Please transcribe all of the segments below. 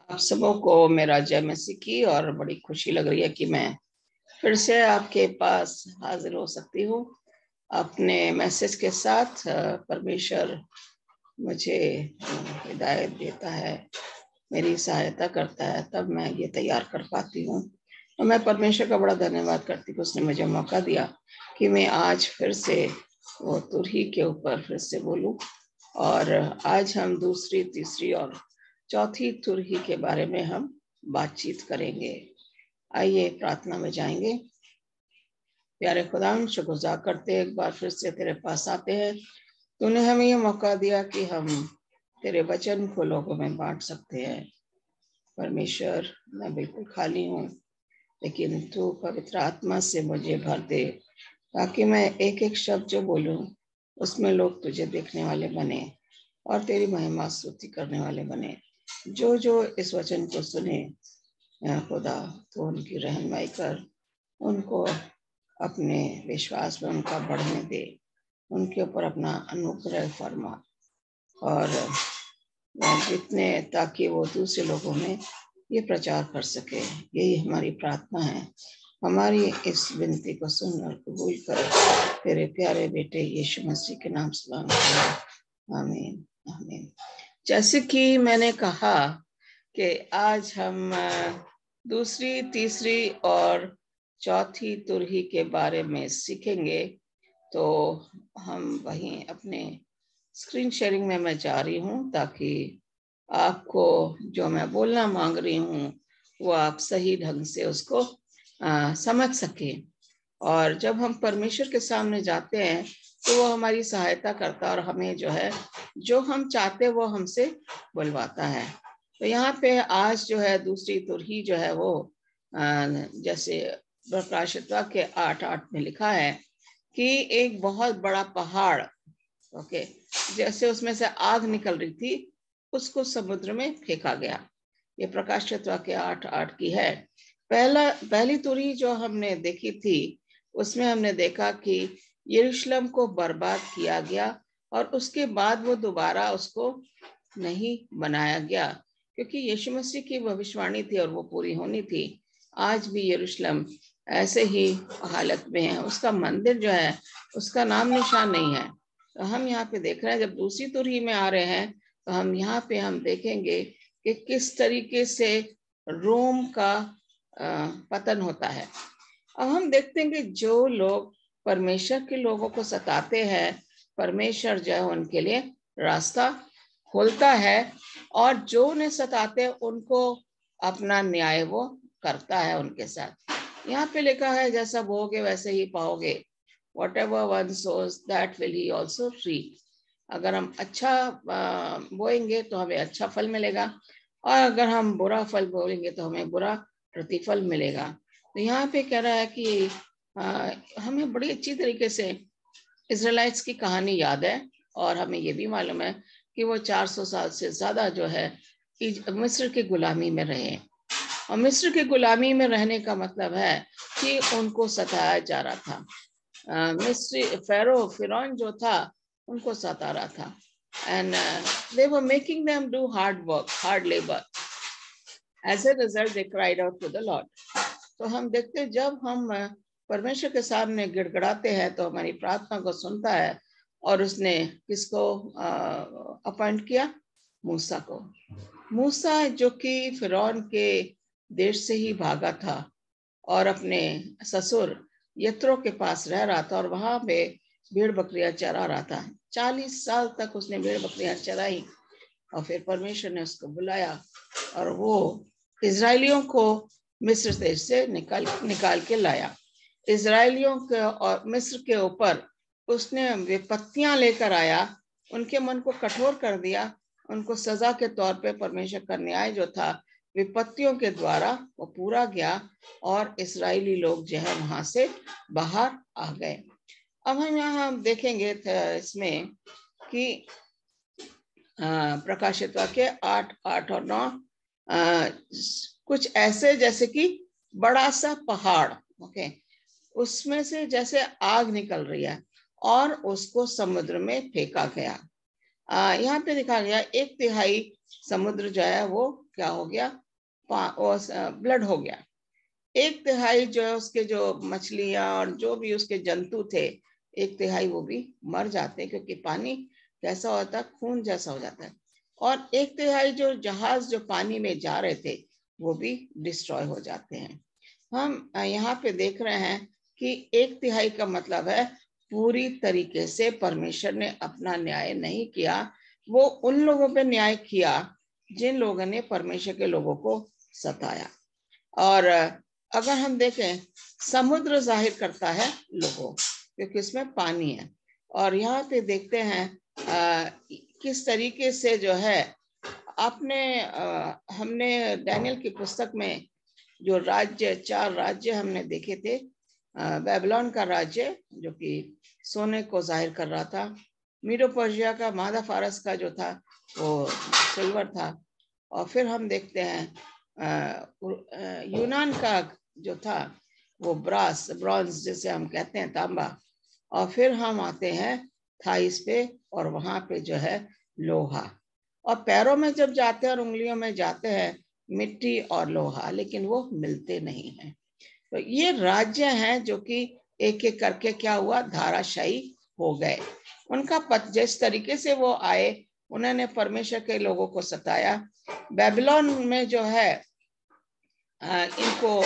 आप सबों को मेरा जय मसीह की और बड़ी खुशी लग रही है कि मैं फिर से आपके पास हाजिर हो सकती हूँ अपने मैसेज के साथ। परमेश्वर मुझे हिदायत देता है, मेरी सहायता करता है, तब मैं ये तैयार कर पाती हूँ। और मैं परमेश्वर का बड़ा धन्यवाद करती हूँ, उसने मुझे मौका दिया कि मैं आज फिर से वो तुरही के ऊपर फिर से बोलूं। और आज हम दूसरी, तीसरी और चौथी तुरही के बारे में हम बातचीत करेंगे। आइए प्रार्थना में जाएंगे। प्यारे खुदा, शुक्रगुजार करते एक बार फिर से तेरे पास आते हैं। तूने हमें ये मौका दिया कि हम तेरे वचन को लोगों में बांट सकते हैं। परमेश्वर, मैं बिल्कुल खाली हूँ, लेकिन तू पवित्र आत्मा से मुझे भर दे ताकि मैं एक एक शब्द जो बोलूं उसमें लोग तुझे देखने वाले बने और तेरी महिमा स्तुति करने वाले बने। जो जो इस वचन को सुने खुदा, तो उनकी रहनुमाई कर, उनको अपने विश्वास में उनका बढ़ने दे, उनके ऊपर अपना अनुग्रह फरमा और जितने ताकि वो दूसरे लोगों में ये प्रचार कर सके। यही हमारी प्रार्थना है। हमारी इस विनती को सुन और कबूल कर तेरे प्यारे बेटे यीशु मसीह के नाम से मांगते हैं, आमीन आमीन। जैसे कि मैंने कहा कि आज हम दूसरी, तीसरी और चौथी तुरही के बारे में सीखेंगे। तो हम वहीं अपने स्क्रीन शेयरिंग में मैं जा रही हूँ ताकि आपको जो मैं बोलना मांग रही हूँ वो आप सही ढंग से उसको समझ सके। और जब हम परमेश्वर के सामने जाते हैं तो वो हमारी सहायता करता है और हमें जो है जो हम चाहते वो हमसे बुलवाता है। तो यहाँ पे आज जो है दूसरी तुरही जो है वो जैसे प्रकाशित वाक्य 8:8 में लिखा है कि एक बहुत बड़ा पहाड़, ओके, जैसे उसमें से आग निकल रही थी, उसको समुद्र में फेंका गया। ये प्रकाशित वाक्य 8:8 की है। पहली तुरही जो हमने देखी थी उसमें हमने देखा कि यरूशलेम को बर्बाद किया गया और उसके बाद वो दोबारा उसको नहीं बनाया गया, क्योंकि यीशु मसीह की भविष्यवाणी थी और वो पूरी होनी थी। आज भी यरूशलेम ऐसे ही हालत में है, उसका मंदिर जो है उसका नाम निशान नहीं है। तो हम यहाँ पे देख रहे हैं, जब दूसरी तुरही में आ रहे हैं तो हम यहाँ पे हम देखेंगे कि किस तरीके से रोम का पतन होता है। अब हम देखते हैं कि जो लोग परमेश्वर के लोगों को सताते हैं, परमेश्वर जो है उनके लिए रास्ता खोलता है और जो उन्हें सताते हैं उनको अपना न्याय वो करता है उनके साथ। यहाँ पे लिखा है, जैसा बोओगे वैसे ही पाओगे। Whatever one sows, that will he also reap. अगर हम अच्छा बोएंगे तो हमें अच्छा फल मिलेगा और अगर हम बुरा फल बोएंगे तो हमें बुरा प्रतिफल मिलेगा। तो यहाँ पे कह रहा है कि हमें बड़ी अच्छी तरीके से इजराइलाइट्स की कहानी याद है और हमें ये भी मालूम है कि वो 400 साल से ज्यादा जो है मिस्र की गुलामी में रहे। और मिस्र की गुलामी में रहने का मतलब है कि उनको सताया जा रहा था। मिस्री फिरौन जो था उनको सता रहा था and they were making them do hard work, hard labor. As a result, they cried out to the Lord. तो हम देखते हैं जब हम परमेश्वर के सामने गिड़गिड़ाते हैं तो हमारी प्रार्थना को सुनता है। और उसने किसको अपॉइंट किया? मूसा को। मूसा जो कि फिरौन के देश से ही भागा था और अपने ससुर यत्रो के पास रह रहा था और वहां पे भेड़ बकरियां चरा रहा था। 40 साल तक उसने भेड़ बकरियां चराई और फिर परमेश्वर ने उसको बुलाया और वो इजरायलियों को मिस्र देश से निकाल के लाया। इजरायलियों के और मिस्र के ऊपर उसने विपत्तियां लेकर आया, उनके मन को कठोर कर दिया। उनको सजा के तौर पे परमेश्वर का न्याय जो था विपत्तियों के द्वारा वो पूरा गया और इस्राएली लोग जो है वहां से बाहर आ गए। अब हम यहाँ देखेंगे इसमें कि प्रकाशित वाक्य 8:8 और 9 कुछ ऐसे जैसे कि बड़ा सा पहाड़, ओके, उसमें से जैसे आग निकल रही है और उसको समुद्र में फेंका गया। यहाँ पे दिखा गया 1/3 समुद्र जो है वो क्या हो गया, ब्लड हो गया। 1/3 जो है उसके जो मछलियां और जो भी उसके जंतु थे, 1/3 वो भी मर जाते हैं, क्योंकि पानी कैसा होता है, खून जैसा हो जाता है। और 1/3 जो जहाज जो पानी में जा रहे थे वो भी डिस्ट्रॉय हो जाते हैं। हम यहाँ पे देख रहे हैं कि 1/3 का मतलब है पूरी तरीके से परमेश्वर ने अपना न्याय नहीं किया। वो उन लोगों पे न्याय किया जिन लोगों ने परमेश्वर के लोगों को सताया। और अगर हम देखें, समुद्र जाहिर करता है लोगों, क्योंकि इसमें पानी है। और यहाँ पे देखते हैं किस तरीके से जो है आपने हमने डैनियल की पुस्तक में जो राज्य, 4 राज्य हमने देखे थे। बेबीलोन का राज्य जो कि सोने को जाहिर कर रहा था, मीडो पर्शिया का, मादा फारस का जो था वो सिल्वर था, और फिर हम देखते हैं यूनान का जो था वो ब्रॉन्ज जिसे हम कहते हैं, तांबा। और फिर हम आते हैं थाइस पे, और वहां पे जो है लोहा। और पैरों में जब जाते हैं और उंगलियों में जाते हैं मिट्टी और लोहा, लेकिन वो मिलते नहीं हैं। तो ये राज्य हैं जो कि एक एक करके क्या हुआ, धाराशायी हो गए। उनका जिस तरीके से वो आए, उन्होंने परमेश्वर के लोगों को सताया। बेबीलोन में जो है इनको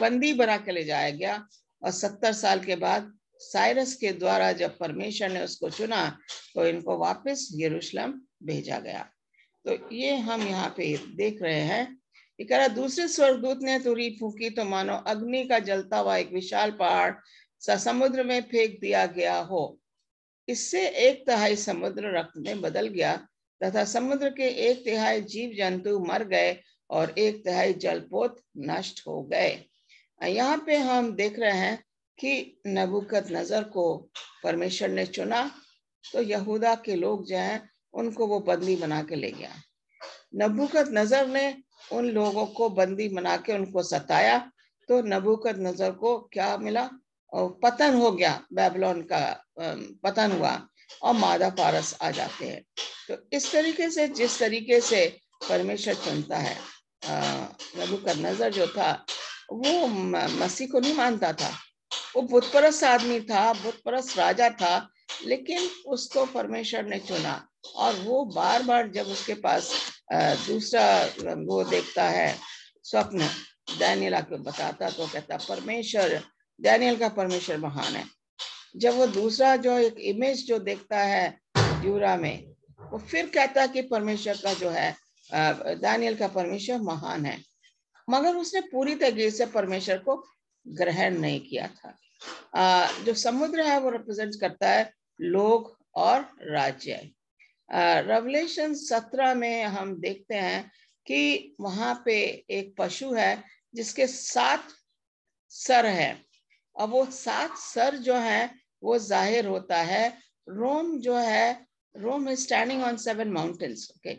बंदी बना के ले जाया गया, और 70 साल के बाद साइरस के द्वारा जब परमेश्वर ने उसको चुना तो इनको वापस यरूशलेम भेजा गया। तो ये हम यहाँ पे देख रहे हैं। ये कह रहा, दूसरे स्वर्गदूत ने तुरही फूंकी तो मानो अग्नि का जलता हुआ एक विशाल पहाड़ सा समुद्र में फेंक दिया गया हो। इससे 1/3 समुद्र रक्त में बदल गया, तथा समुद्र के 1/3 जीव जंतु मर गए और 1/3 जलपोत नष्ट हो गए। यहाँ पे हम देख रहे हैं कि नबूकदनेस्सर को परमेश्वर ने चुना, तो यहूदा के लोग जो हैं उनको वो बंदी बना के ले गया। नबूकदनेस्सर ने उन लोगों को बंदी बना के उनको सताया, तो नबूकदनेस्सर को क्या मिला, और पतन हो गया, बेबीलोन का पतन हुआ, और मादा फारस आ जाते हैं। तो इस तरीके से जिस तरीके से परमेश्वर चुनता है, नबूकदनेस्सर जो था वो मसीह को नहीं मानता था, वो बुतपरस्त आदमी था, बुतपरस्त राजा था, लेकिन उसको परमेश्वर ने चुना। और वो बार बार जब उसके पास दूसरा वो देखता है स्वप्न, डैनियल आके बताता, तो कहता परमेश्वर, डैनियल का परमेश्वर महान है। जब वो दूसरा जो एक इमेज जो देखता है ड्यूरा में, वो फिर कहता कि परमेश्वर का जो है, डैनियल का परमेश्वर महान है, मगर उसने पूरी तरीके से परमेश्वर को ग्रहण नहीं किया था। जो समुद्र है वो रिप्रेजेंट करता है लोग और राज्य। रेवलेशन 17 में हम देखते हैं कि वहां पे एक पशु है जिसके 7 सर हैं, और वो 7 सर जो है वो जाहिर होता है रोम जो है, Rome is standing on 7 mountains. Okay,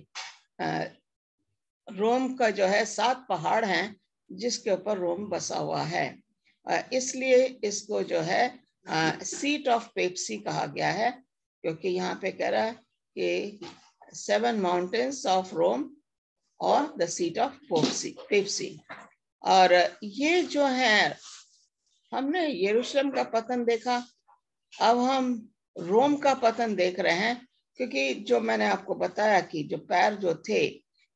Rome का जो है 7 पहाड़ हैं जिसके ऊपर रोम बसा हुआ है, इसलिए इसको जो है सीट ऑफ पेप्सी कहा गया है, क्योंकि यहाँ पे कह रहा है कि 7 माउंटेन्स ऑफ रोम और द सीट ऑफ पेप्सी। और ये जो है, हमने यरूशलेम का पतन देखा, अब हम रोम का पतन देख रहे हैं। क्योंकि जो मैंने आपको बताया कि जो पैर जो थे,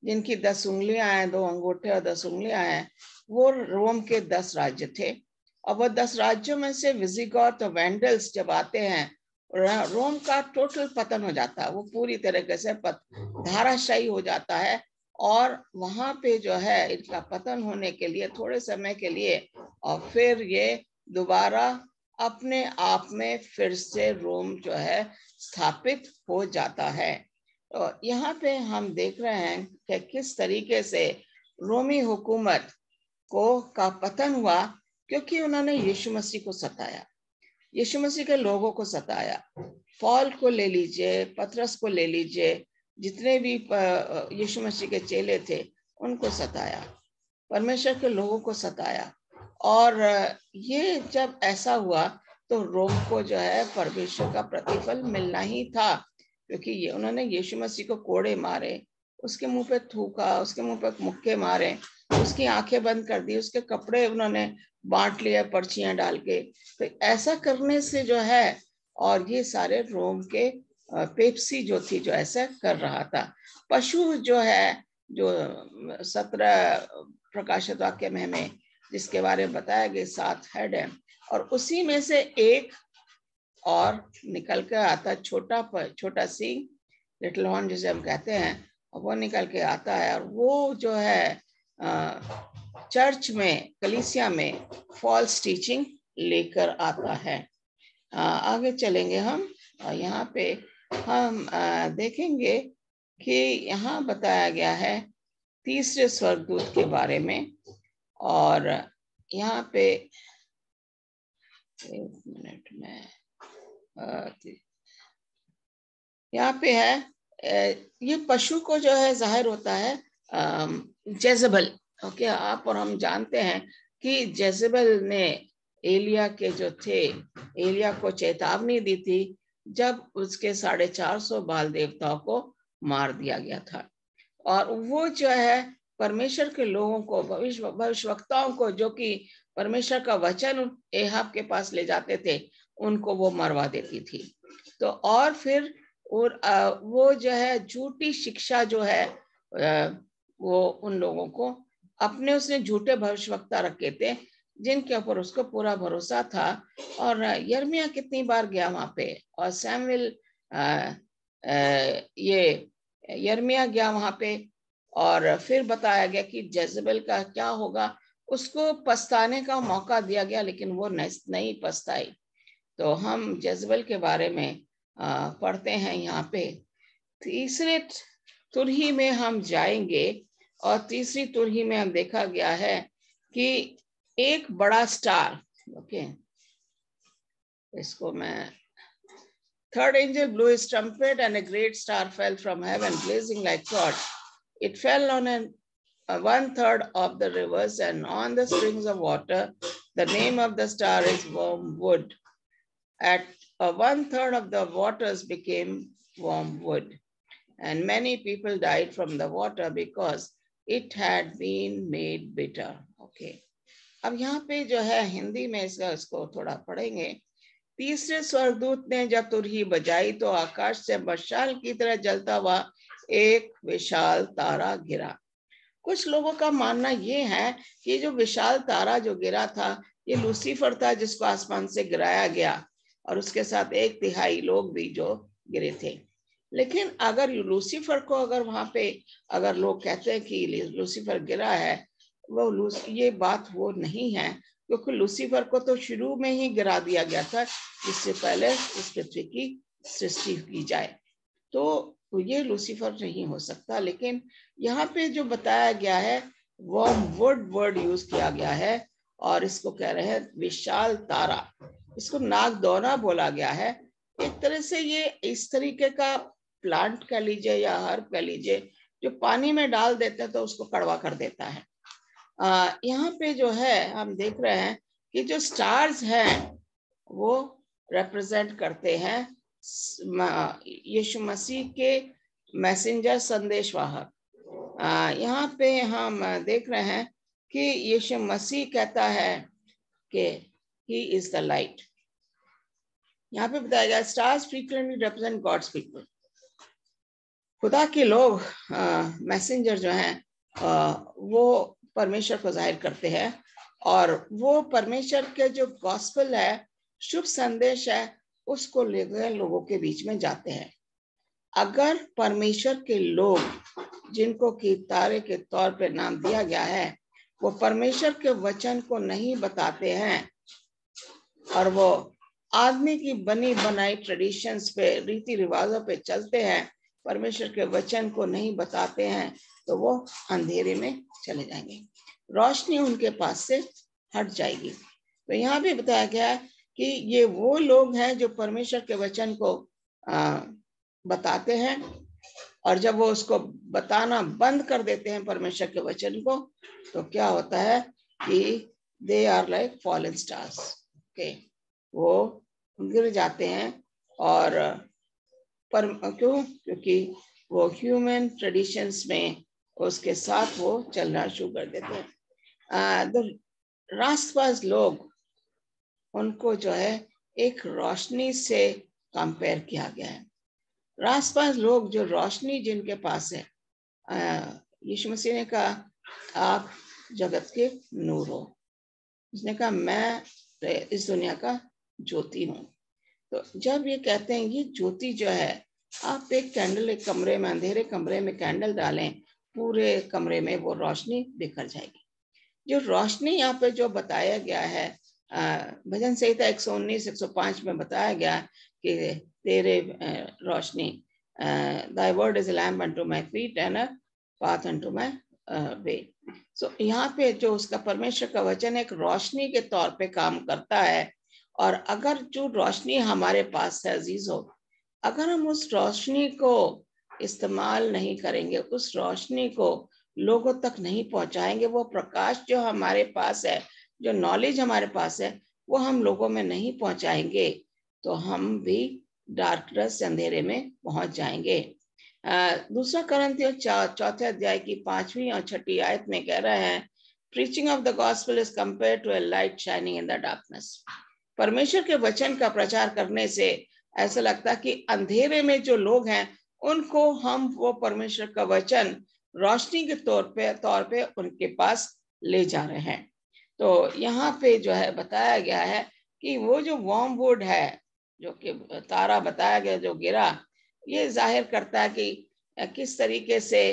जिनकी 10 उंगलियां हैं, 2 अंगूठे और 10 उंगलियां हैं, वो रोम के 10 राज्य थे। और वो 10 राज्यों में से विजिगॉथ और वेंडल्स जब आते हैं, रोम का टोटल पतन हो जाता है, वो पूरी तरीके से धाराशायी हो जाता है। और वहां पे जो है इनका पतन होने के लिए थोड़े समय के लिए, और फिर ये दोबारा अपने आप में फिर से रोम जो है स्थापित हो जाता है। तो यहाँ पे हम देख रहे हैं कि किस तरीके से रोमी हुकूमत का पतन हुआ, क्योंकि उन्होंने यीशु मसीह को सताया, यीशु मसीह के लोगों को सताया। पौल को ले लीजिए, पतरस को ले लीजिए, जितने भी यीशु मसीह के चेले थे उनको सताया, परमेश्वर के लोगों को सताया। और ये जब ऐसा हुआ तो रोम को जो है परमेश्वर का प्रतिफल मिलना ही था, क्योंकि ये उन्होंने यीशु मसीह को कोड़े मारे, उसके मुंह पे थूका, उसके मुंह पे मुक्के मारे, उसकी आंखें बंद कर दी, उसके कपड़े उन्होंने बांट लिया पर्चियां डाल के। तो ऐसा करने से जो है, और ये सारे रोम के पेप्सी जो थी जो ऐसा कर रहा था। पशु जो है, जो 17 प्रकाशित वाक्य में हमें जिसके बारे में बताया गया 7 हेड है, और उसी में से एक और निकल के आता, छोटा सी लिटिल हॉर्न जिसे हम कहते हैं, वो निकल के आता है, और वो जो है चर्च में, कलीसिया में फॉल्स टीचिंग लेकर आता है। आगे चलेंगे हम, यहाँ पे हम देखेंगे कि यहाँ बताया गया है तीसरे स्वर्गदूत के बारे में। और यहाँ पे एक मिनट में, यहाँ पे है, ये पशु को जो है जाहिर होता है जेजबल। ओके, आप और हम जानते हैं कि जेजबल ने एलिया के जो थे, एलिया को चेतावनी दी थी जब उसके 450 बाल देवताओं को मार दिया गया था। और वो जो है परमेश्वर के लोगों को, भविष्यवक्ताओं को, जो कि परमेश्वर का वचन एहाब के पास ले जाते थे, उनको वो मरवा देती थी। तो और फिर वो जो है झूठी शिक्षा जो है, वो उन लोगों को अपने, उसने झूठे भविष्यवक्ता रखे थे जिनके ऊपर उसको पूरा भरोसा था। और यिर्मयाह कितनी बार गया वहां पे, और सैमुएल, ये यिर्मयाह गया वहां पे, और फिर बताया गया कि जेजबेल का क्या होगा। उसको पछताने का मौका दिया गया, लेकिन वो नहीं पछताई। तो हम जेजबेल के बारे में पढ़ते हैं यहाँ पे। तीसरे तुरही में हम जाएंगे, और तीसरी तुरही में हम देखा गया है कि एक बड़ा स्टार, ओके, इसको मैं, third angel blew his trumpet, and a great star fell from heaven, blazing like torch. It fell on 1/3 of the rivers and on the springs of water. The name of the star is wormwood. At 1/3 of the waters became wormwood, and many people died from the water because it had been made bitter. Okay. अब यहाँ पे जो है हिंदी में इसको थोड़ा पढ़ेंगे। तीसरे स्वर्गदूत ने जब तुरही बजाई तो आकाश से मशाल की तरह जलता हुआ एक विशाल तारा गिरा। कुछ लोगों का मानना ये है कि जो विशाल तारा जो गिरा था, ये लूसीफर था जिसको आसमान से गिराया गया, और उसके साथ 1/3 लोग भी जो गिरे थे। लेकिन अगर लूसीफर को, अगर वहां पे अगर लोग कहते हैं कि लूसीफर गिरा है, वो ये बात वो नहीं है, क्योंकि लूसीफर को तो शुरू में ही गिरा दिया गया था, जिससे पहले इस पृथ्वी की सृष्टि की जाए। तो ये लूसीफर नहीं हो सकता। लेकिन यहाँ पे जो बताया गया है, वर्मवुड वर्ड यूज किया गया है, और इसको कह रहे हैं विशाल तारा। इसको नागदौना बोला गया है। एक तरह से ये इस तरीके का प्लांट कह लीजिए या हर्ब कह लीजिए, जो पानी में डाल देते हैं तो उसको कड़वा कर देता है। यहाँ पे जो है हम देख रहे हैं कि जो स्टार्स हैं वो रिप्रेजेंट करते हैं यीशु मसीह के मैसेंजर, संदेशवाहक। यहाँ पे हम देख रहे हैं कि यीशु मसीह कहता है कि ही इज द लाइट। यहाँ पे बताया गया stars frequently represent gods people. खुदा के लोग, मैसेंजर जो हैं, वो परमेश्वर को जाहिर करते हैं, और वो परमेश्वर के जो गॉस्पेल है, शुभ संदेश है, उसको लेकर लोगों के बीच में जाते हैं। अगर परमेश्वर के लोग, जिनको कि तारे के तौर पे नाम दिया गया है, वो परमेश्वर के वचन को नहीं बताते हैं, और वो आदमी की बनी बनाई ट्रेडिशंस पे, रीति रिवाजों पे चलते हैं, परमेश्वर के वचन को नहीं बताते हैं, तो वो अंधेरे में चले जाएंगे, रोशनी उनके पास से हट जाएगी। तो यहाँ भी बताया गया है कि ये वो लोग हैं जो परमेश्वर के वचन को बताते हैं, और जब वो उसको बताना बंद कर देते हैं परमेश्वर के वचन को, तो क्या होता है कि they are like fallen stars. Okay, वो गिर जाते हैं, और पर क्यों? क्योंकि वो ह्यूमन ट्रेडिशंस में उसके साथ वो चलना शुरू कर देते हैं। राष्ट्रवाद लोग, उनको जो है एक रोशनी से कंपेयर किया गया है। राष्ट्रवाद लोग जो रोशनी जिनके पास है, यीशु मसीह ने कहा आप जगत के नूर हो। उसने कहा मैं इस दुनिया का ज्योति हूँ। तो जब ये कहते हैं ये ज्योति जो है, आप एक कैंडल एक कमरे में, अंधेरे कमरे में कैंडल डालें, पूरे कमरे में वो रोशनी बिखर जाएगी। जो रोशनी यहाँ पे जो बताया गया है, भजन संहिता 119 105 में बताया गया कि तेरे रोशनी, thy word is a lamp unto my feet and a path unto my way. So यहाँ पे जो उसका परमेश्वर का वचन एक रोशनी के तौर पे काम करता है। और अगर जो रोशनी हमारे पास है अजीजों, अगर हम उस रोशनी को इस्तेमाल नहीं करेंगे, उस रोशनी को लोगों तक नहीं पहुंचाएंगे, वो प्रकाश जो हमारे पास है, जो नॉलेज हमारे पास है, वो हम लोगों में नहीं पहुंचाएंगे, तो हम भी डार्कनेस अंधेरे में पहुंच जाएंगे। दूसरा कुरिन्थियों 4 अध्याय की 5वीं और 6वीं आयत में कह रहे हैं, preaching of the gospel is compared to a light shining in the darkness. परमेश्वर के वचन का प्रचार करने से ऐसा लगता है कि अंधेरे में जो लोग हैं उनको हम वो परमेश्वर का वचन रोशनी के तौर पे उनके पास ले जा रहे हैं। तो यहाँ पे जो है बताया गया है कि वो जो वॉर्मवुड है, जो कि तारा बताया गया जो गिरा, ये जाहिर करता है कि किस तरीके से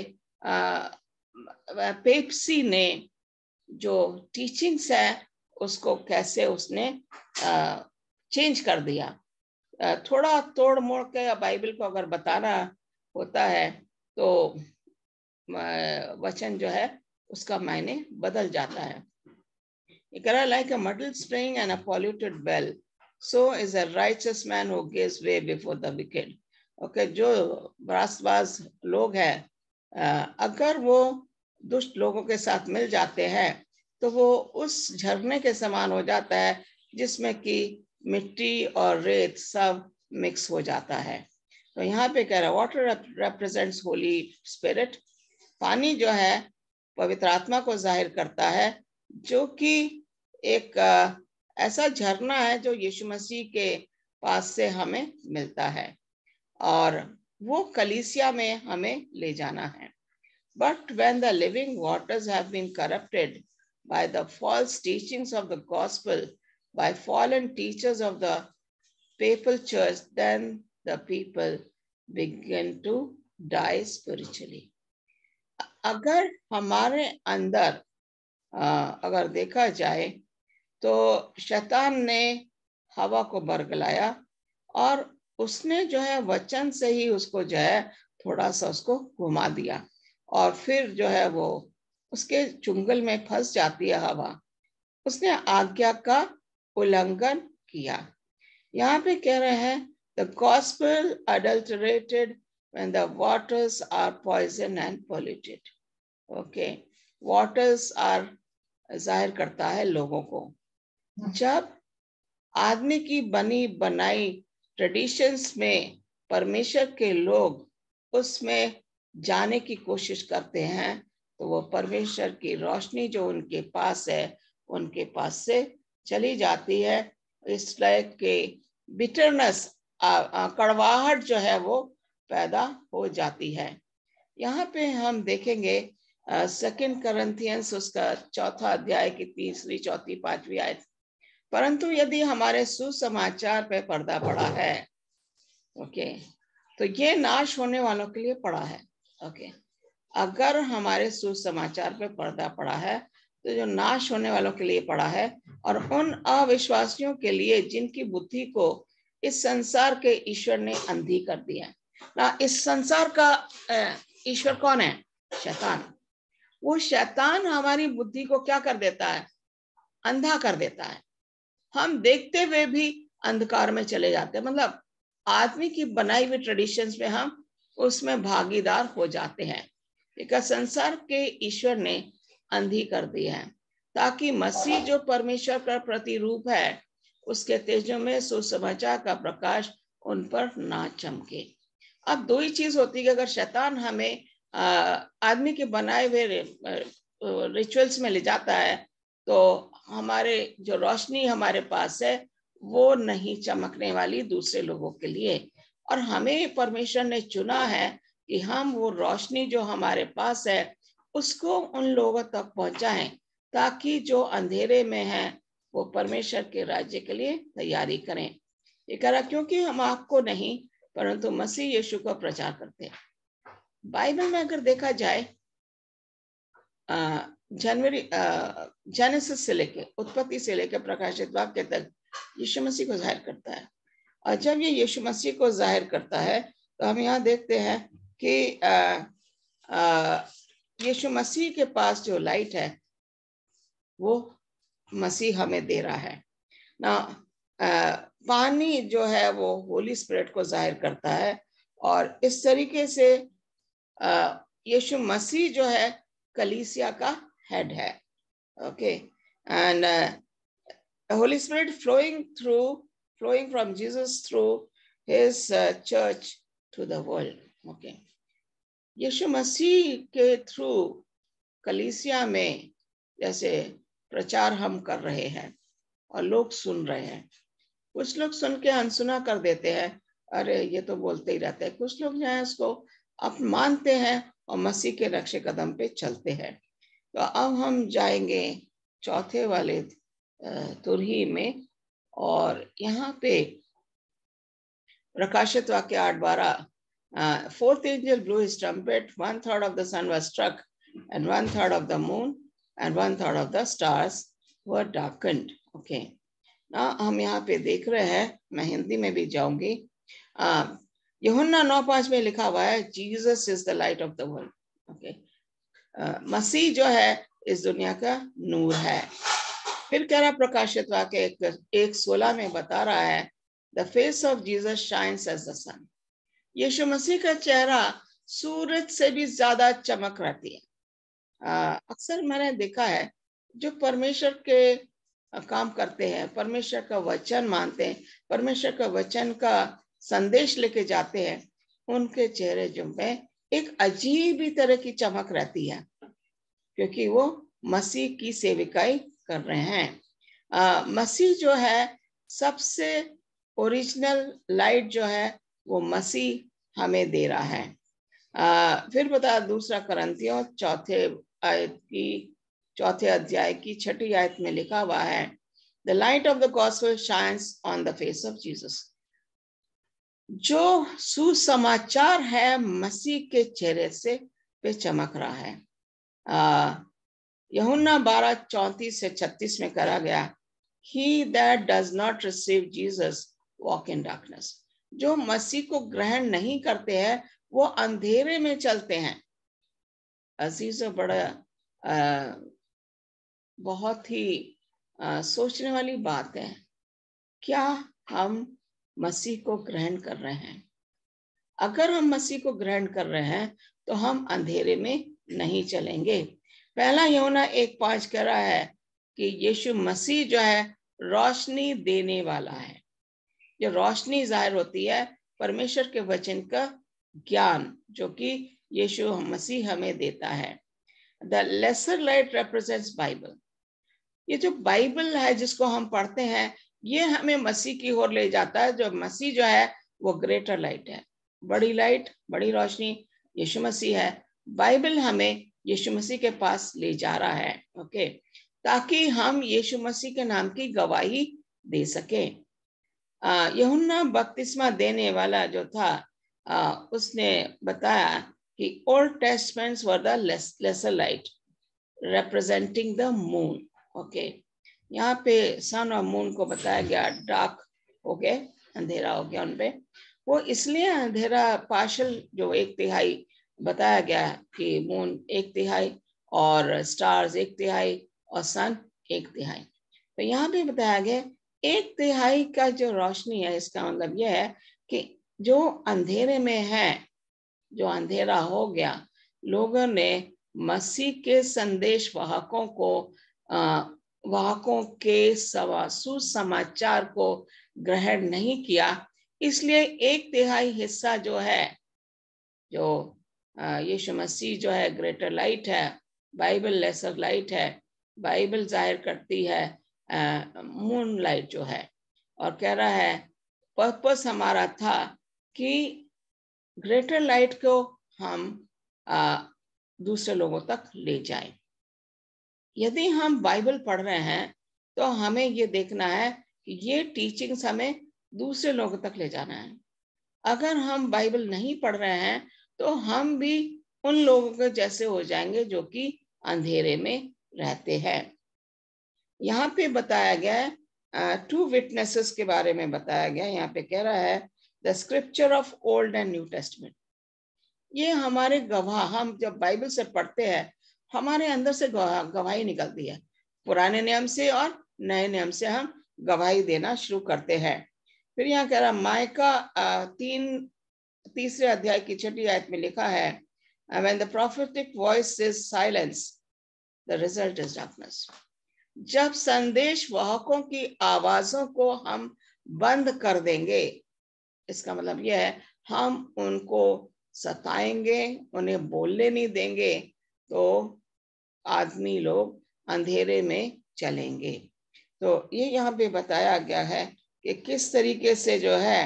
पेप्सी ने जो टीचिंग्स है उसको कैसे उसने चेंज कर दिया। थोड़ा तोड़ मोड़ के बाइबल को अगर बताना होता है तो वचन जो है उसका मायने बदल जाता है। Like a muddled spring and a polluted well, so is a righteous man who gives way before the wicked. Okay, जो राष्ट्रवाद लोग हैं, अगर वो दुष्ट लोगों के साथ मिल जाते हैं तो वो उस झरने के समान हो जाता है जिसमें कि मिट्टी और रेत सब मिक्स हो जाता है। तो यहाँ पे कह रहा है वाटर represents होली स्पिरिट। पानी जो है पवित्र आत्मा को जाहिर करता है, जो कि एक ऐसा झरना है जो यीशु मसीह के पास से हमें मिलता है और वो कलीसिया में हमें ले जाना है। But when the living waters have been corrupted by the false teachings of the gospel, by fallen teachers of the papal church, then the people begin to die spiritually. अगर हमारे अंदर अगर देखा जाए तो शैतान ने हवा को बरगलाया और उसने जो है वचन से ही उसको जो है थोड़ा सा उसको घुमा दिया और फिर जो है वो उसके चुंगल में फंस जाती है हवा। उसने आज्ञा का उल्लंघन किया। यहाँ पे कह रहे हैं the gospel adulterated when the waters are poisoned and polluted. Okay, waters are जाहिर करता है लोगों को। जब आदमी की बनी बनाई ट्रेडिशंस में परमेश्वर के लोग उसमें जाने की कोशिश करते हैं तो वो परमेश्वर की रोशनी जो उनके पास है उनके पास से चली जाती है। इसलिए कि बिटरनेस, कड़वाहट जो है वो पैदा हो जाती है। यहाँ पे हम देखेंगे 2 कुरिन्थियंस उसका 4 अध्याय की 3, 4, 5वीं आयत। परंतु यदि हमारे सुसमाचार पे पर्दा पड़ा है, ओके, तो ये नाश होने वालों के लिए पड़ा है। ओके, अगर हमारे सुसमाचार पे पर्दा पड़ा है तो जो नाश होने वालों के लिए पड़ा है और उन अविश्वासियों के लिए जिनकी बुद्धि को इस संसार के ईश्वर ने अंधी कर दिया ना। इस संसार का ईश्वर कौन है? शैतान। वो शैतान हमारी बुद्धि को क्या कर देता है? अंधा कर देता है। हम देखते हुए भी अंधकार में चले जाते हैं। मतलब आदमी की बनाई हुई ट्रेडिशंस में हम उसमें भागीदार हो जाते हैं। लेकिन संसार के ईश्वर ने अंधी कर दी है ताकि मसीह जो परमेश्वर का प्रतिरूप है उसके तेजों में सुसमाचार का प्रकाश उन पर ना चमके। अब दो ही चीज होती है कि अगर शैतान हमें आदमी के बनाए हुए रिचुअल्स में ले जाता है तो हमारे जो रोशनी हमारे पास है वो नहीं चमकने वाली दूसरे लोगों के लिए। और हमें परमेश्वर ने चुना है कि हम वो रोशनी जो हमारे पास है उसको उन लोगों तक पहुंचाएं, ताकि जो अंधेरे में है वो परमेश्वर के राज्य के लिए तैयारी करें। ये करा क्योंकि हम आपको नहीं परंतु मसीह यीशु का प्रचार करते हैं। बाइबल में अगर देखा जाए जेनेसिस से लेके उत्पत्ति से लेके प्रकाशित वाक्य तक यीशु मसीह को जाहिर करता है। और जब ये यीशु मसीह को जाहिर करता है तो हम यहाँ देखते हैं कि यीशु मसीह के पास जो लाइट है वो मसीह हमें दे रहा है ना। पानी जो है वो होली स्पिरिट को जाहिर करता है और इस तरीके से यीशु मसीह जो है कलीसिया का हेड है। Okay, and Holi spirit flowing from Jesus through his church to the world. Okay, यीशु मसीह के थ्रू कलीसिया में जैसे प्रचार हम कर रहे हैं और लोग सुन रहे हैं। कुछ लोग सुन के अनसुना कर देते हैं, अरे ये तो बोलते ही रहते हैं। कुछ लोग जो है उसको आप मानते हैं और मसीह के नक्शे कदम पे चलते हैं। तो अब हम जाएंगे चौथे वाले तुरही में, और यहाँ पे प्रकाशित वाक्य 8:12, fourth angel blew his trumpet, 1/3 of the sun was struck and 1/3 of the moon and 1/3 of the stars were darkened. Okay, ना हम यहाँ पे देख रहे हैं, मैं हिंदी में भी जाऊंगी। यूहन्ना 9:5 में लिखा हुआ है Jesus is the light of the world. Okay, मसीह जो है इस दुनिया का नूर है। फिर कह रहा प्रकाशित वाक्य 1:16 में बता रहा है the face of Jesus shines as the sun. यीशु मसीह का चेहरा सूरज से भी ज्यादा चमक रहती है। अक्सर मैंने देखा है जो परमेश्वर के काम करते हैं, परमेश्वर का वचन मानते हैं, परमेश्वर का वचन का संदेश लेके जाते हैं, उनके चेहरे जो में एक अजीब ही तरह की चमक रहती है, क्योंकि वो मसीह की सेविकाई कर रहे हैं। मसीह जो है सबसे ओरिजिनल लाइट जो है वो मसीह हमें दे रहा है। फिर बता दूसरा करंथियों चौथे अध्याय की 6ठी आयत में लिखा हुआ है the light of the gospel shines on the face of Jesus. जो सुसमाचार है मसीह के चेहरे से पे चमक रहा है। यूहन्ना 12:34-36 में करा गया he that does not receive Jesus walk in darkness। जो मसीह को ग्रहण नहीं करते हैं वो अंधेरे में चलते हैं। अजीज बड़ा बहुत ही सोचने वाली बात है, क्या हम मसीह को ग्रहण कर रहे हैं? अगर हम मसीह को ग्रहण कर रहे हैं तो हम अंधेरे में नहीं चलेंगे। पहला यूहन्ना 1:5 कह रहा है कि यीशु मसीह जो है रोशनी देने वाला है। जो रोशनी जाहिर होती है परमेश्वर के वचन का ज्ञान जो कि यीशु मसीह हमें देता है। The lesser light represents Bible. ये जो बाइबल है जिसको हम पढ़ते हैं ये हमें मसीह की ओर ले जाता है। जो मसीह जो है वो ग्रेटर लाइट है, बड़ी लाइट, बड़ी रोशनी यीशु मसीह है। बाइबल हमें यीशु मसीह के पास ले जा रहा है। ओके, ताकि हम यीशु मसीह के नाम की गवाही दे सके। यूहन्ना बपतिस्मा देने वाला जो था उसने बताया कि old testaments were the lesser light representing the moon. Okay, यहाँ पे सन और मून को बताया गया डार्क हो गए, अंधेरा हो गया उनपे। वो इसलिए अंधेरा पार्शल जो 1/3 बताया गया कि मून 1/3 और स्टार्स 1/3 और सन 1/3। तो यहाँ पे बताया गया 1/3 का जो रोशनी है, इसका मतलब यह है कि जो अंधेरे में है, जो अंधेरा हो गया, लोगों ने मसीह के संदेश वाहकों के सुसमाचार को ग्रहण नहीं किया, इसलिए 1/3 हिस्सा जो है जो यीशु मसीह जो है ग्रेटर लाइट है, बाइबल लेसर लाइट है, बाइबल जाहिर करती है मून लाइट जो है, और कह रहा है पर्पस हमारा था कि ग्रेटर लाइट को हम दूसरे लोगों तक ले जाएं। यदि हम बाइबल पढ़ रहे हैं तो हमें ये देखना है कि ये टीचिंग्स हमें दूसरे लोगों तक ले जाना है। अगर हम बाइबल नहीं पढ़ रहे हैं तो हम भी उन लोगों के जैसे हो जाएंगे जो कि अंधेरे में रहते हैं। यहाँ पे बताया गया है 2 विटनेसेस के बारे में बताया गया। यहाँ पे कह रहा है the scripture of old and new testament. ये हमारे गवाह, हम जब बाइबल से पढ़ते हैं हमारे अंदर से गवाही निकलती है। पुराने नियम से और नए नियम से हम गवाही देना शुरू करते हैं। फिर यहाँ कह रहा मायका 3 अध्याय की 6 आयत में लिखा है when the prophetic voice is silence the result is darkness। जब संदेश वाहकों की आवाजों को हम बंद कर देंगे, इसका मतलब यह है हम उनको सताएंगे, उन्हें बोलने नहीं देंगे, तो आदमी लोग अंधेरे में चलेंगे। तो ये यहाँ पे बताया गया है कि किस तरीके से जो है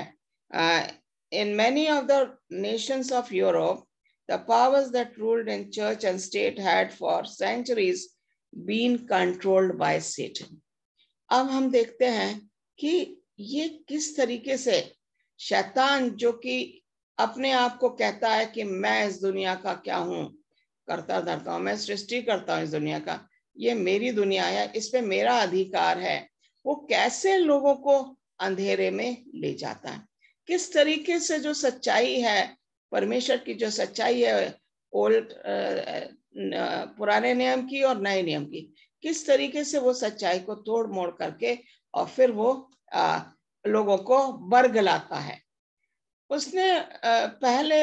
in many of the nations of Europe the powers that ruled in church and state had for centuries been controlled by Satan। अब हम देखते हैं कि ये किस तरीके से शैतान, जो कि अपने आप को कहता है कि मैं इस दुनिया का क्या हूं, करता धरता हूं, मैं सृष्टि करता हूं इस दुनिया का, ये मेरी दुनिया है, इस पे मेरा अधिकार है, वो कैसे लोगों को अंधेरे में ले जाता है। किस तरीके से जो सच्चाई है, परमेश्वर की जो सच्चाई है ओल्ड पुराने नियम की और नए नियम की, किस तरीके से वो सच्चाई को तोड़ मोड़ करके और फिर वो लोगों को बरगलाता है। उसने पहले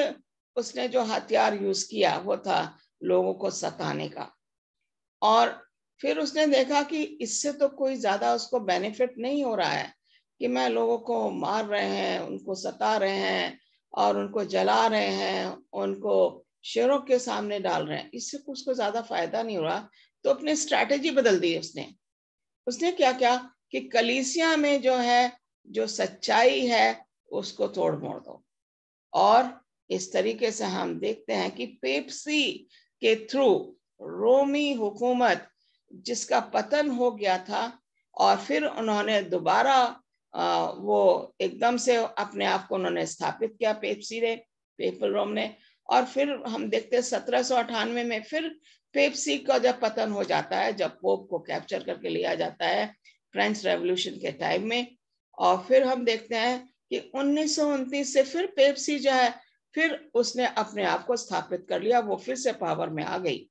उसने जो हथियार यूज किया वो था लोगों को सताने का, और फिर उसने देखा कि इससे तो कोई ज्यादा उसको बेनिफिट नहीं हो रहा है कि मैं लोगों को मार रहे हैं, उनको सता रहे हैं और उनको जला रहे हैं, उनको शेरों के सामने डाल रहे हैं, इससे उसको ज्यादा फायदा नहीं हो रहा। तो अपनी स्ट्रैटेजी बदल दी उसने क्या किया कि कलीसिया में जो है, जो सच्चाई है उसको तोड़ मोड़ दो। और इस तरीके से हम देखते हैं कि पेप्सी के थ्रू रोमी हुकूमत जिसका पतन हो गया था, और फिर उन्होंने दोबारा वो एकदम से अपने आप को उन्होंने स्थापित किया पेप्सी ने, पेपल रोम ने। और फिर हम देखते हैं 1798 में फिर पेप्सी का जब पतन हो जाता है, जब पोप को कैप्चर करके लिया जाता है फ्रेंच रेवोल्यूशन के टाइम में। और फिर हम देखते हैं कि 1929 से फिर पेप्सी जो है फिर उसने अपने आप को स्थापित कर लिया, वो फिर से पावर में आ गई।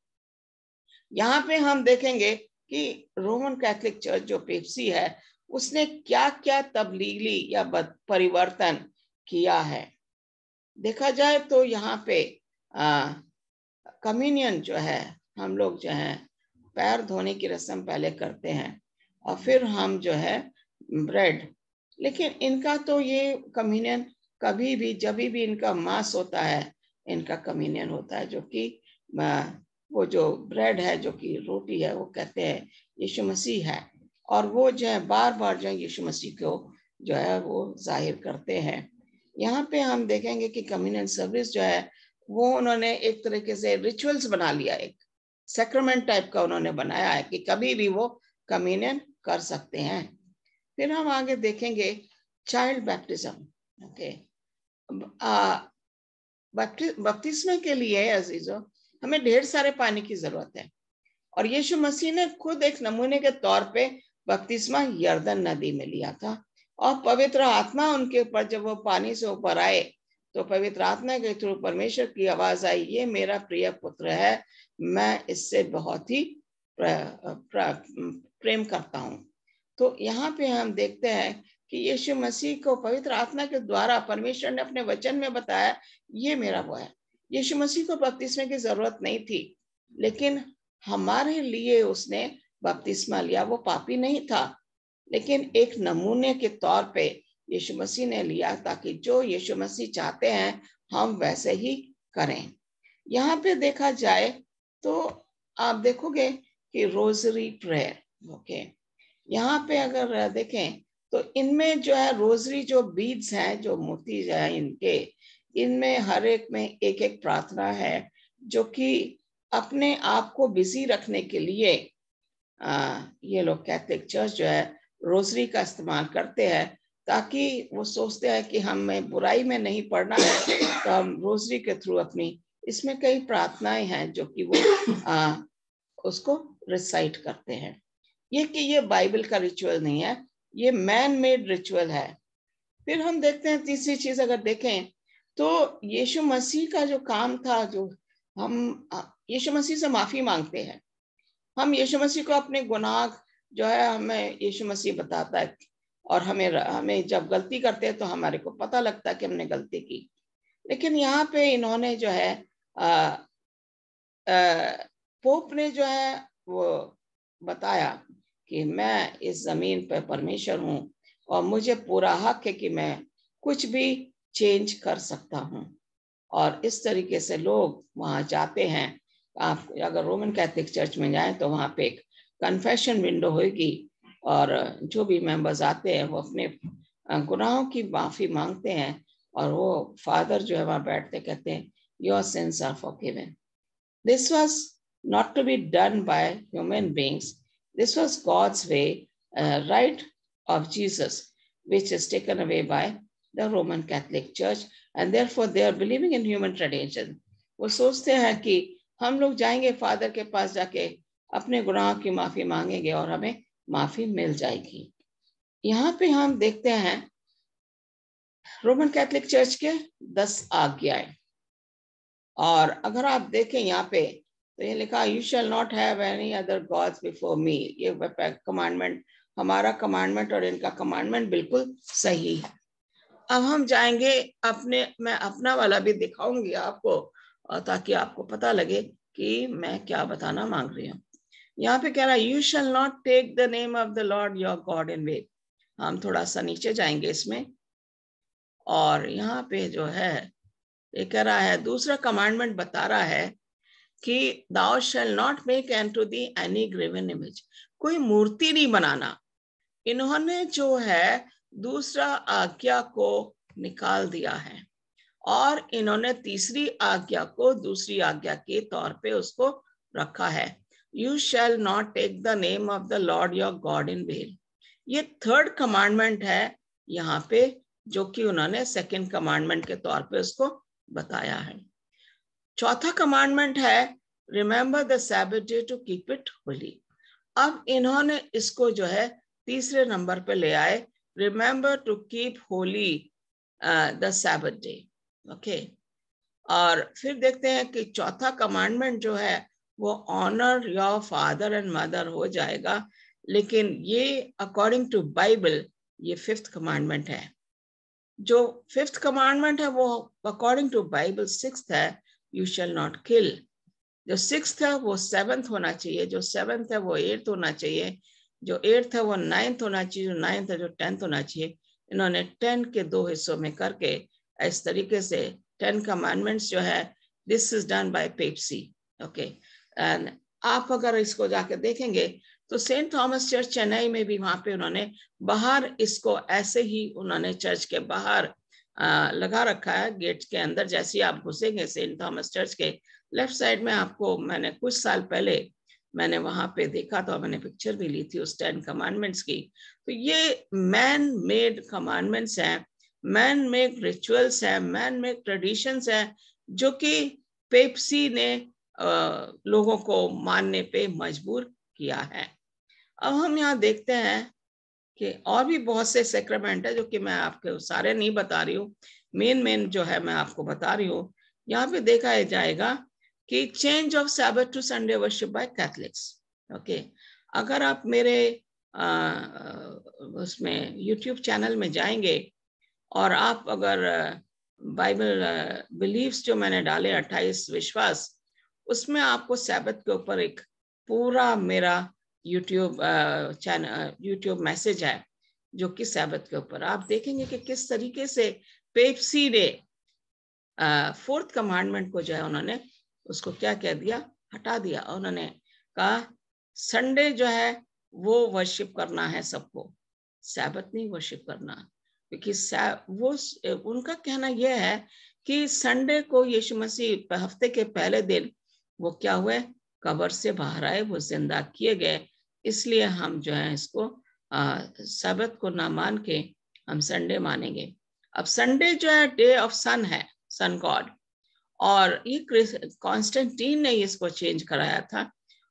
यहाँ पे हम देखेंगे कि रोमन कैथोलिक चर्च जो पेप्सी है उसने क्या क्या तब्दीली या परिवर्तन किया है। देखा जाए तो यहाँ पे कम्युनियन जो है, हम लोग जो है पैर धोने की रस्म पहले करते हैं और फिर हम जो है ब्रेड, लेकिन इनका तो ये कम्युनियन कभी भी जब भी इनका मास होता है इनका कम्युनियन होता है, जो कि वो जो ब्रेड है, जो कि रोटी है, वो कहते हैं यीशु मसीह है, और वो जो है बार बार जो है यीशु मसीह को जो है वो जाहिर करते हैं। यहाँ पे हम देखेंगे कि कम्युनियन सर्विस जो है वो उन्होंने एक तरीके से रिचुअल्स बना लिया, एक सैक्रामेंट टाइप का उन्होंने बनाया है कि कभी भी वो कम्युनियन कर सकते हैं। फिर हम आगे देखेंगे चाइल्ड बैप्टिज्म। ओके, बपतिस्मा के लिए अजीजों हमें ढेर सारे पानी की जरूरत है, और यीशु मसीह ने खुद एक नमूने के तौर पे बपतिस्मा यर्दन नदी में लिया था, और पवित्र आत्मा उनके ऊपर जब वो पानी से ऊपर आए तो पवित्र आत्मा के थ्रू परमेश्वर की आवाज आई, ये मेरा प्रिय पुत्र है, मैं इससे बहुत ही प्रेम करता हूँ। तो यहाँ पे हम देखते हैं कि यीशु मसीह को पवित्र आत्मा के द्वारा परमेश्वर ने अपने वचन में बताया ये मेरा वो है। यीशु मसीह को बपतिस्मे की जरूरत नहीं थी, लेकिन हमारे लिए उसने बपतिस्मा लिया। वो पापी नहीं था, लेकिन एक नमूने के तौर पे यीशु मसीह ने लिया, ताकि जो यीशु मसीह चाहते हैं हम वैसे ही करें। यहाँ पे देखा जाए तो आप देखोगे कि रोजरी प्रेयर, ओके, यहाँ पे अगर देखें तो इनमें जो है रोजरी जो बीड्स हैं, जो मोती जो है इनके, इनमें हर एक में एक एक प्रार्थना है जो कि अपने आप को बिजी रखने के लिए ये लोग कैथोलिक चर्च जो है रोजरी का इस्तेमाल करते हैं, ताकि वो सोचते हैं कि हमें बुराई में नहीं पड़ना है, तो हम रोजरी के थ्रू अपनी, इसमें कई प्रार्थनाएं हैं जो कि वो उसको रिसाइट करते हैं। ये कि ये बाइबल का रिचुअल नहीं है, ये मैन मेड रिचुअल है। फिर हम देखते हैं तीसरी चीज अगर देखें तो यीशु मसीह का जो काम था, जो हम यीशु मसीह से माफी मांगते हैं, हम यीशु मसीह को अपने गुनाह जो है हमें यीशु मसीह बताता है, और हमें जब गलती करते हैं तो हमारे को पता लगता है कि हमने गलती की। लेकिन यहाँ पे इन्होंने जो है पोप ने जो है वो बताया कि मैं इस जमीन पर परमेश्वर हूँ और मुझे पूरा हक है कि मैं कुछ भी चेंज कर सकता हूँ। और इस तरीके से लोग वहां जाते हैं। आप अगर रोमन कैथोलिक चर्च में जाएं तो वहां पे एक कन्फेशन विंडो होगी, और जो भी मेंबर्स आते हैं वो अपने गुनाहों की माफी मांगते हैं, और वो फादर जो है वहां बैठते कहते हैं your sins are forgiven. This was not to be done by human beings. This was God's way, right of Jesus, which is taken away by the Roman Catholic Church, and therefore they are believing in human tradition. वो सोचते हैं कि हम लोग जाएंगे father के पास, जाके अपने गुनाह की माफी मांगेंगे और हमें माफी मिल जाएगी। यहाँ पे हम देखते हैं रोमन कैथोलिक चर्च के 10 आज्ञाएं, और अगर आप देखें यहाँ पे तो ये लिखा you shall not have any other gods before me. ये कमांडमेंट, हमारा कमांडमेंट और इनका कमांडमेंट बिल्कुल सही है। अब हम जाएंगे अपने, मैं अपना वाला भी दिखाऊंगी आपको, ताकि आपको पता लगे कि मैं क्या बताना मांग रही हूँ। यहाँ पे कह रहा है you shall not take the name of the Lord your God in vain. हम थोड़ा सा नीचे जाएंगे इसमें, और यहाँ पे जो है ये कह रहा है, दूसरा कमांडमेंट बता रहा है कि thou shall not make unto thee any graven image। कोई मूर्ति नहीं बनाना। इन्होंने जो है दूसरा आज्ञा को निकाल दिया है, और इन्होंने तीसरी आज्ञा को दूसरी आज्ञा के तौर पे उसको रखा है। You shall not take the name of the Lord your God in vain। ये थर्ड कमांडमेंट है यहाँ पे, जो कि उन्होंने सेकंड कमांडमेंट के तौर पे उसको बताया है। चौथा कमांडमेंट है remember the Sabbath day to keep it holy. अब इन्होंने इसको जो है तीसरे नंबर पे ले आए, remember to keep holy the Sabbath day, okay. और फिर देखते हैं कि चौथा कमांडमेंट जो है वो honour your father and mother हो जाएगा, लेकिन ये अकॉर्डिंग टू बाइबल ये फिफ्थ कमांडमेंट है। जो फिफ्थ कमांडमेंट है वो अकॉर्डिंग टू बाइबल सिक्स्थ है, यू शैल नॉट किल। जो सिक्स्थ है वो सेवंथ होना चाहिए, जो सेवंथ है वो एट्थ होना चाहिए, जो एट्थ है वो नाइन्थ होना चाहिए, जो नाइन्थ है जो 10th होना चाहिए। इन्होंने 10 के 2 हिस्सों में करके इस तरीके से 10 कमांडमेंट्स जो है, this is done by Pepsi, okay. And आप अगर इसको जाके देखेंगे तो सेंट थॉमस चर्च चेन्नई में भी वहां पे उन्होंने बाहर इसको ऐसे ही उन्होंने चर्च के बाहर लगा रखा है, गेट के अंदर। जैसे ही आप घुसेंगे सेंट थॉमस चर्च के लेफ्ट साइड में, आपको, मैंने कुछ साल पहले मैंने वहां पे देखा था, मैंने पिक्चर भी ली थी उस 10 कमांडमेंट्स की। तो ये मैन मेड कमांडमेंट्स हैं, मैन मेड रिचुअल्स हैं, मैन मेड ट्रेडिशंस हैं, जो कि पेप्सी ने लोगों को मानने पे मजबूर किया है। अब हम यहाँ देखते हैं कि और भी बहुत से सेक्रेमेंट है, जो कि मैं आपको सारे नहीं बता रही हूँ, मेन जो है मैं आपको बता रही हूँ। यहाँ पे देखा जाएगा कि change of Sabbath to Sunday worship by Catholics, okay. अगर आप मेरे उसमें यूट्यूब चैनल में जाएंगे और आप अगर बाइबल बिलीव्स जो मैंने डाले 28 विश्वास, उसमें आपको सैबथ के ऊपर एक पूरा मेरा यूट्यूब चैनल, यूट्यूब मैसेज है जो कि सैबथ के ऊपर। आप देखेंगे कि किस तरीके से पेप्सी ने फोर्थ कमांडमेंट को जो है उन्होंने उसको क्या कह दिया, हटा दिया। उन्होंने कहा संडे जो है वो वर्शिप करना है सबको, सैबत नहीं वर्शिप करना, क्योंकि वो उनका कहना यह है कि संडे को यीशु मसीह हफ्ते के पहले दिन वो क्या हुए, कब्र से बाहर आए, वो जिंदा किए गए, इसलिए हम जो है इसको सैबत को ना मान के हम संडे मानेंगे। अब संडे जो है डे ऑफ सन है, सन गॉड, और ये कॉन्स्टेंटीन ने इसको चेंज कराया था।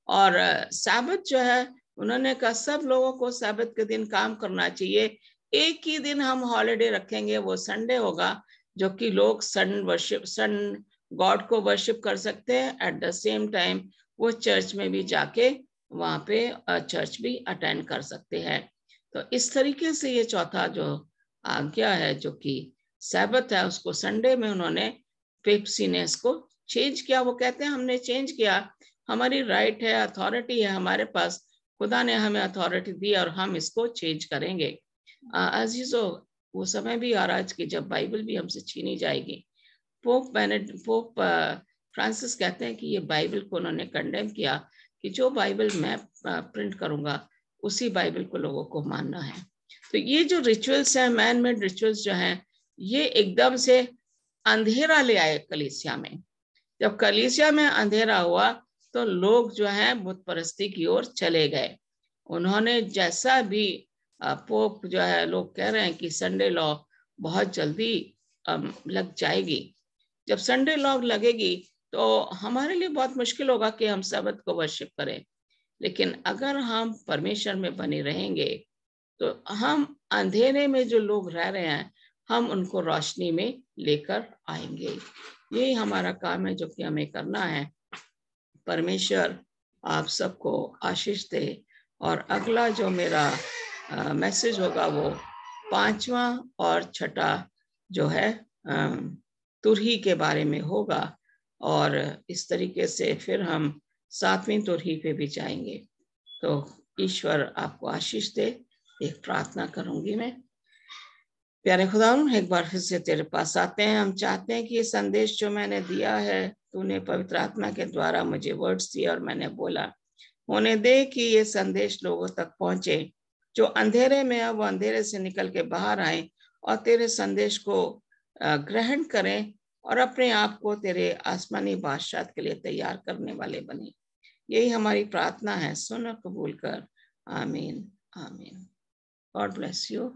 और सैबत जो है उन्होंने कहा सब लोगों को सैबत के दिन काम करना चाहिए, एक ही दिन हम हॉलिडे रखेंगे, वो संडे होगा, जो कि लोग सन गॉड को वर्शिप कर सकते हैं, एट द सेम टाइम वो चर्च में भी जाके वहां पे चर्च भी अटेंड कर सकते हैं। तो इस तरीके से ये चौथा जो आज्ञा है जो कि सैबत है, उसको संडे में उन्होंने पेप्सी ने इसको चेंज किया। वो कहते हैं हमने चेंज किया, हमारी राइट है, अथॉरिटी है हमारे पास, खुदा ने हमें अथॉरिटी दी और हम इसको चेंज करेंगे। अजीजो, वो समय भी आ रहा है कि जब बाइबल भी हमसे छीनी जाएगी। पोप फ्रांसिस कहते हैं कि ये बाइबल को उन्होंने कंडेम किया कि जो बाइबल मैं प्रिंट करूंगा उसी बाइबल को लोगों को मानना है। तो ये जो रिचुअल्स हैं, मैन मेड रिचुअल्स जो हैं, ये एकदम से अंधेरा ले आए कलीसिया में। जब कलीसिया में अंधेरा हुआ तो लोग जो है बुत परस्ती की ओर चले गए। उन्होंने जैसा भी पोप जो है, लोग कह रहे हैं कि संडे लॉ बहुत जल्दी लग जाएगी। जब संडे लॉ लगेगी तो हमारे लिए बहुत मुश्किल होगा कि हम सब्त को वर्शिप करें, लेकिन अगर हम परमेश्वर में बने रहेंगे तो हम अंधेरे में जो लोग रह रहे हैं हम उनको रोशनी में लेकर आएंगे। यही हमारा काम है जो कि हमें करना है। परमेश्वर आप सबको आशीष दे। और अगला जो मेरा मैसेज होगा वो 5वां और 6ठा जो है तुरही के बारे में होगा, और इस तरीके से फिर हम 7वीं तुरही पे भी जाएंगे। तो ईश्वर आपको आशीष दे। एक प्रार्थना करूंगी मैं। प्यारे खुदा, एक बार फिर से तेरे पास आते हैं। हम चाहते हैं कि ये संदेश जो मैंने दिया है, तूने पवित्र आत्मा के द्वारा मुझे वर्ड्स दिए और मैंने बोला, होने दे कि ये संदेश लोगों तक पहुंचे। जो अंधेरे में है वो अंधेरे से निकल के बाहर आए और तेरे संदेश को ग्रहण करें और अपने आप को तेरे आसमानी बादशाह के लिए तैयार करने वाले बने। यही हमारी प्रार्थना है, सुन और कबूल कर। आमीन आमीन। God bless you.